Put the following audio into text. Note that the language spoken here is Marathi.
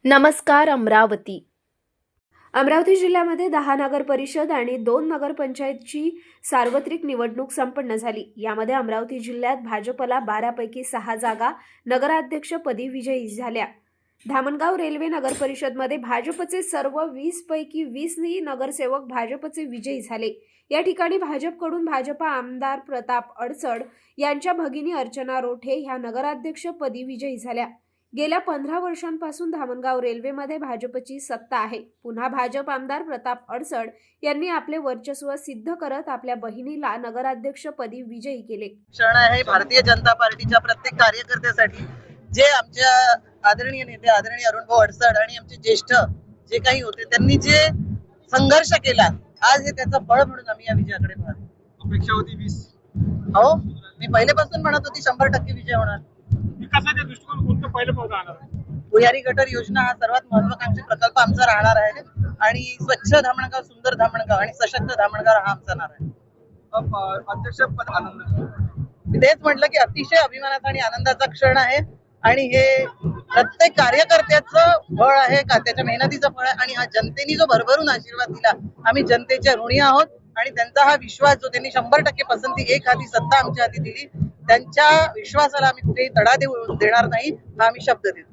नमस्कार अमरावती. अमरावती जिल्ह्यामध्ये 10 नगर परिषद आणि 2 नगरपंचायतची सार्वत्रिक निवडणूक संपन्न झाली. यामध्ये अमरावती जिल्ह्यात भाजपला 12 पैकी 6 जागा नगराध्यक्षपदी विजयी झाल्या. धामणगाव रेल्वे नगर परिषदमध्ये भाजपचे सर्व 20 पैकी 20 नगरसेवक भाजपचे विजयी झाले. या ठिकाणी भाजपकडून भाजपा आमदार प्रताप अडसड यांच्या भगिनी अर्चना रोठे ह्या नगराध्यक्षपदी विजयी झाल्या. गेल्या 15 वर्षांपासून धामणगाव रेल्वेमध्ये भाजपची सत्ता आहे. पुन्हा भाजप आमदार प्रताप अडसड यांनी आपले वर्चस्व सिद्ध करत आपल्या बहिणीला नगराध्यक्षपदी विजयी केले. क्षण आहे भारतीय जनता पार्टीच्या प्रत्येक कार्यकर्त्यासाठी. जे आमच्या आदरणीय नेते आदरणीय अरुण भाऊ अडसड आणि आमचे ज्येष्ठ जे काही होते त्यांनी जे संघर्ष केला, आज हे त्याचं फळ म्हणून आम्ही या विजयाकडे पाहतो. अपेक्षा होती 20. हो, मी पहिलेपासून म्हणत होती 100% विजय होणार. विकासाच्या दृष्टिकोन कोणतं पहिलं पाऊल राहणार आहे? भुयारी गटर योजना हा सर्वात महत्वाकांक्षी प्रकल्प आमचा राहणार आहे आणि स्वच्छ धामणगाव, सुंदर धामणगाव आणि सशक्त धामणगाव हा आमचा नारा आहे. अध्यक्षपद आनंद. मी तेच म्हटलं की अतिशय अभिमानाचा आणि आनंदाचा क्षण आहे आणि हे प्रत्येक कार्यकर्त्याचं फळ आहे, का त्याच्या मेहनतीचं फळ आहे आणि हा जनतेने जो भरभरून आशीर्वाद दिला, आम्ही जनतेच्या ऋणी आहोत आणि त्यांचा हा विश्वास जो त्यांनी 100% पसंती एक हाती सत्ता आमच्या हाती दिली, त्यांच्या विश्वासाला आम्ही कुठेही तडा देणार नाही हा आम्ही शब्द देतो.